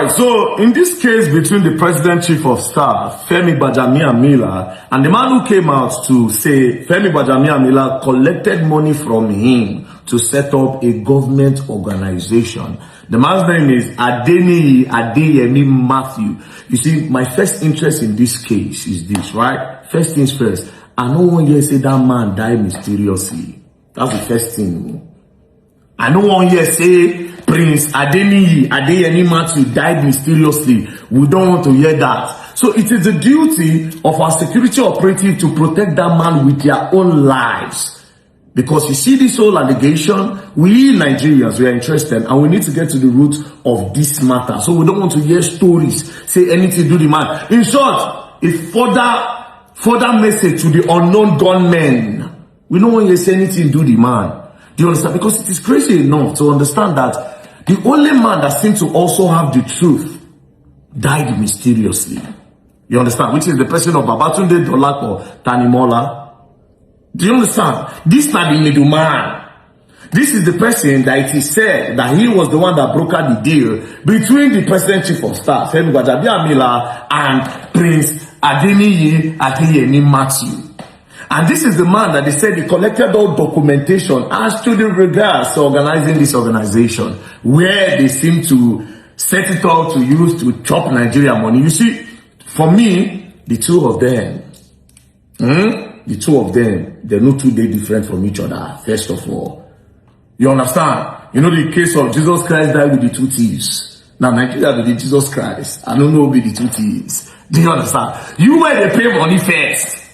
right, so in this case between the President Chief of Staff, Gbajabiamila, and the man who came out to say Gbajabiamila collected money from him to set up a government organization. The man's name is Adeyemi Matthew. You see, my first interest in this case is this, right? First things first, I no one here say that man died mysteriously. That's the first thing. I no one here say Prince Adeyemi Matthew died mysteriously. We don't want to hear that. So it is the duty of our security operative to protect that man with their own lives. Because you see this whole allegation, we Nigerians, we are interested and we need to get to the root of this matter. So we don't want to hear stories, say anything to the man. In short, a further message to the unknown gunmen. We don't want to say anything to the man. Do you understand? Because it is crazy enough to understand that the only man that seems to also have the truth died mysteriously. You understand? Which is the person of Babatunde Dolapo Tanimola. Do you understand? This is not the middleman. This is the person that it is said that he was the one that brokered the deal between the President Chief of Staff, Gbajabiamila, and Prince Adeyemi Matthew. And this is the man that they said he collected all documentation as to the regards to organizing this organization, where they seem to set it all to use to chop Nigeria money. You see, for me, the two of them, they're not too different from each other, first of all. You understand? You know the case of Jesus Christ died with the two thieves. Now, Nigeria with the Jesus Christ, I don't know who be the two thieves. Do you understand? You where they pay money first.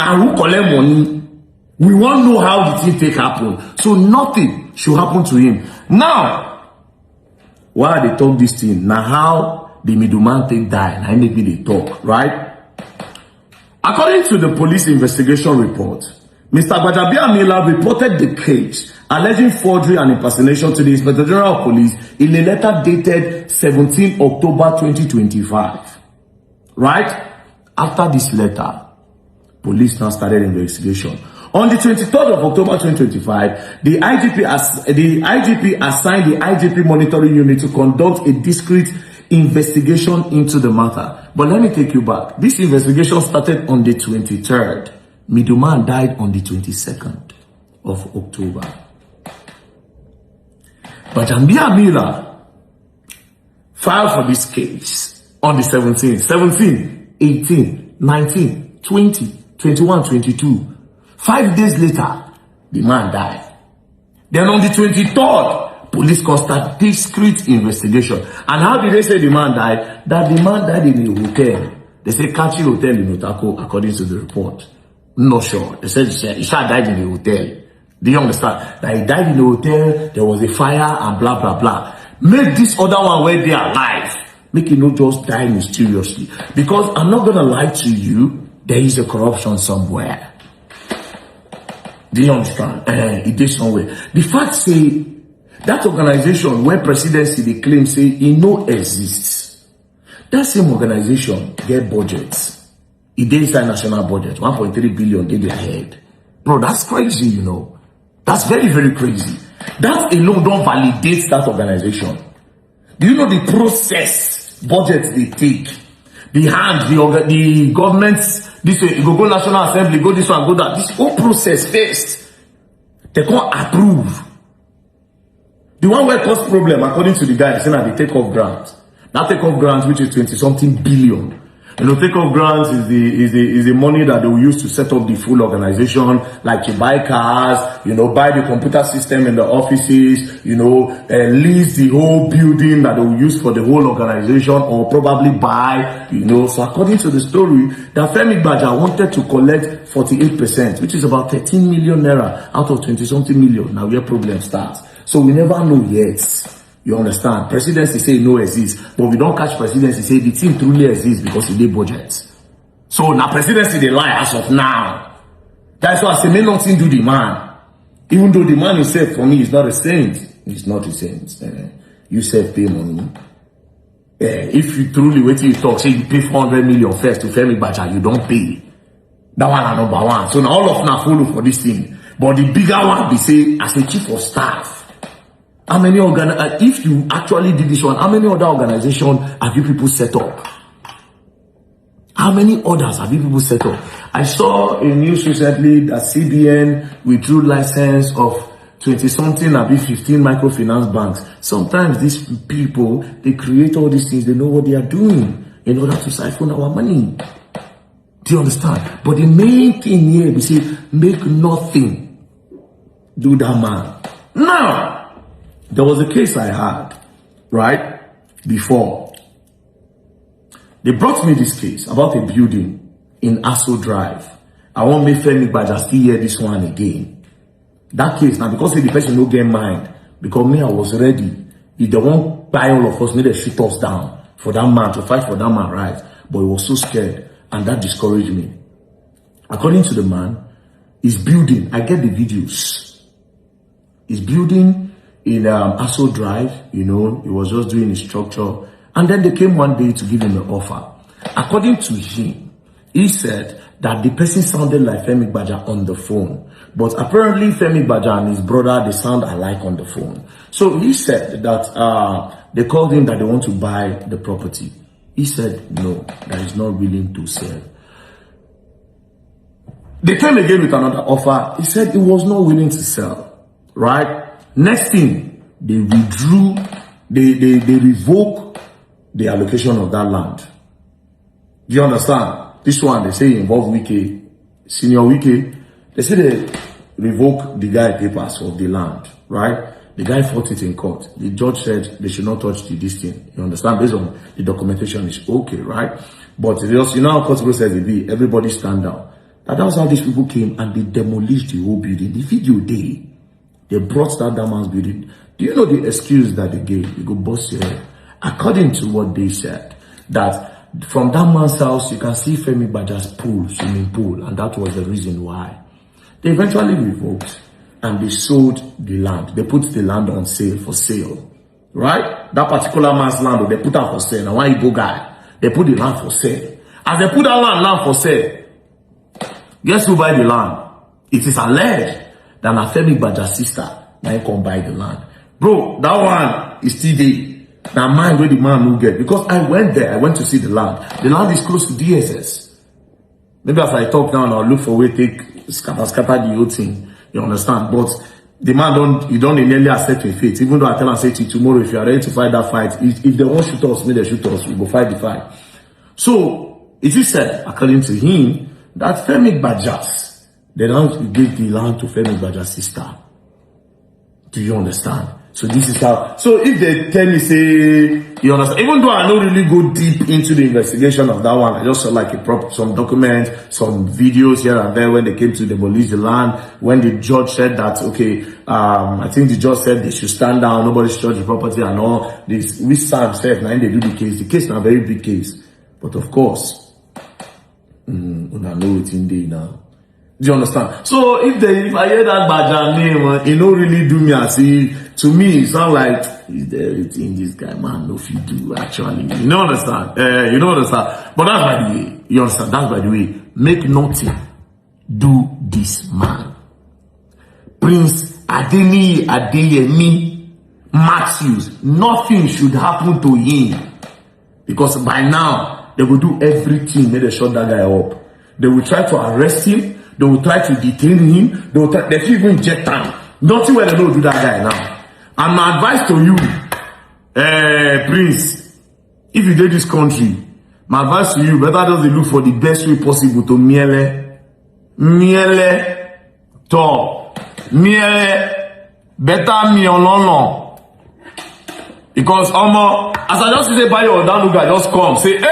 And who collect money, we won't know how the thing take happen. So nothing should happen to him. Now, why they talk this thing? Now how the middleman take die, and maybe they talk, right? According to the police investigation report, Mr. Gbajabiamila reported the case alleging forgery and impersonation to the Inspector General of Police in a letter dated 17 October 2025. Right? After this letter, police now started investigation. On the 23rd of October 2025, the IGP assigned the IGP monitoring unit to conduct a discreet investigation into the matter. But let me take you back. This investigation started on the 23rd. Middleman died on the 22nd of October. Gbajabiamila filed for this case on the 17th. 17, 18, 19, 20, 21, 22. 5 days later, the man died. Then on the 23rd, police conducted discreet investigation. And how did they say the man died? That the man died in a hotel. They say Kachi Hotel in Otako, according to the report. Not sure. They said he died in a hotel. Do you understand? That he died in a hotel, there was a fire and blah, blah, blah. Make this other one where they are alive. Make it not just die mysteriously. Because I'm not going to lie to you, there is a corruption somewhere. Do you understand? It is somewhere. The fact say, that organization where Presidency, they claim say, it no exists. That same organization get budgets. It is inside national budget, 1.3 billion in their head. Bro, that's crazy, you know. That's very, very crazy. That alone don't validate that organization. Do you know the process budget they take? The hand, the government's, this way, you go National Assembly, go this one, go that. This whole process first, they can't approve. The one where cause problem, according to the guy, they say that they take off grant. That take off grant, which is 20-something billion. You know, take off grants is the money that they will use to set up the full organization, like you buy cars, you know, buy the computer system in the offices, you know, lease the whole building that they will use for the whole organization, or probably buy, you know. So according to the story, that Femi Gbaja wanted to collect 48%, which is about 13 million naira out of 20-something million. Now where problem starts. So we never know yet. You understand? Presidency say no exists, but we don't catch Presidency say the thing truly exists because it did budgets. So now Presidency they lie as of now. That's why I say may nothing do the man. Even though the man himself for me is not a saint. He's not a saint. You self pay money. If you truly wait till you talk, say you pay 400 million first to Femi Gbaja, you don't pay. That one are number one. So now all of now follow for this thing. But the bigger one be say as a chief of staff. How many if you actually did this one, how many other organizations have you people set up? How many others have you people set up? I saw a news recently that CBN withdrew license of 20-something, maybe 15 microfinance banks. Sometimes these people, they create all these things, they know what they are doing in order to siphon our money. Do you understand? But the main thing here, we say, make nothing do that man. Now, there was a case I had, right, before. They brought me this case about a building in Aso Drive. I won't make Femi Gbaja still hear this one again. That case, now because the person no get mind, because me, I was ready. If they won't buy all of us, maybe they shoot us down for that man, to fight for that man, right? But he was so scared, and that discouraged me. According to the man, he's building, I get the videos. He's building in Aso Drive, you know, he was just doing his structure. And then they came one day to give him an offer. According to him, he said that the person sounded like Femi Gbaja on the phone. But apparently Femi Gbaja and his brother, they sound alike on the phone. So he said that they called him that they want to buy the property. He said no, that he's not willing to sell. They came again with another offer. He said he was not willing to sell. Right? Next thing, they withdrew, they revoked the allocation of that land. Do you understand? This one, they say involve Wike, Senior Wike. They say they revoke the guy papers of the land, right? The guy fought it in court. The judge said they should not touch this thing. You understand? Based on the documentation is okay, right? But just, you know how court process will be, everybody stand down. That was how these people came and they demolished the whole building. The video they brought that man's building. Do you know the excuse that they gave? You go bust your head. According to what they said, that from that man's house, you can see Femi Gbaja's pool, swimming pool, and that was the reason why. They eventually revoked, and they sold the land. They put the land on sale, for sale, right? That particular man's land, they put out for sale. Now, one Igbo guy, they put the land for sale. As they put that land for sale, guess who buy the land? It is alleged that na Femi Gbaja's sister, now you come buy the land. Bro, that one is still there. Now mind where the man will get, because I went there, I went to see the land. The land is close to DSS. Maybe as I talk now, I'll look for a way to take scatter the whole thing. You understand? But the man don't nearly accept your fate. Even though I tell him, say to you tomorrow, if you are ready to fight that fight, if they won't shoot us, maybe they shoot us, we go fight the fight. So it is said, according to him, that Femi Gbaja's, they don't give the land to Femi Gbaja's sister. Do you understand? So this is how, so if they tell me, say, you understand, even though I don't really go deep into the investigation of that one, I just saw like some documents, some videos here and there when they came to demolish the land, when the judge said that, okay, I think the judge said they should stand down, nobody should touch the property and all this, we stand safe, now they do the case is a very big case. But of course, I know it's in there now. Do you understand? So if I hear that Gbaja name, it don't really do me as if, to me, it sounds like, is there everything this guy, man, no fit do, actually. You don't understand? You don't understand? But that's by the way, you understand? That's by the way, make nothing do this man. Prince Adeyemi Matthews, nothing should happen to him. Because by now, they will do everything, make they shut that guy up. They will try to arrest him. They will try to detain him. They can even inject him. Nothing where they don't do that guy now. And my advice to you, Prince, if you did this country, my advice to you, better just look for the best way possible to better me on. Because as I just say buy your down guy, just come say, hey,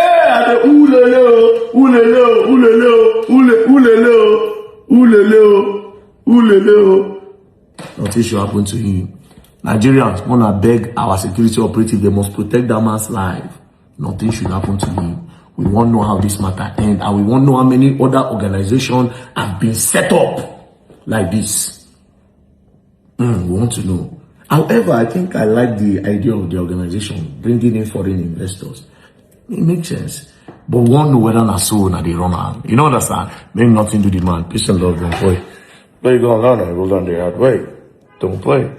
nothing should happen to him. Nigerians wanna beg our security operative, they must protect that man's life. Nothing should happen to him. We want to know how this matter ends, and we want to know how many other organizations have been set up like this. We want to know. However, I think I like the idea of the organization bringing in foreign investors. It makes sense. But we want to know whether or so they run out. You know what I'm saying? Maybe nothing to demand. Peace and love, don't play. There you go, learn it. We'll learn the hard way. Don't play.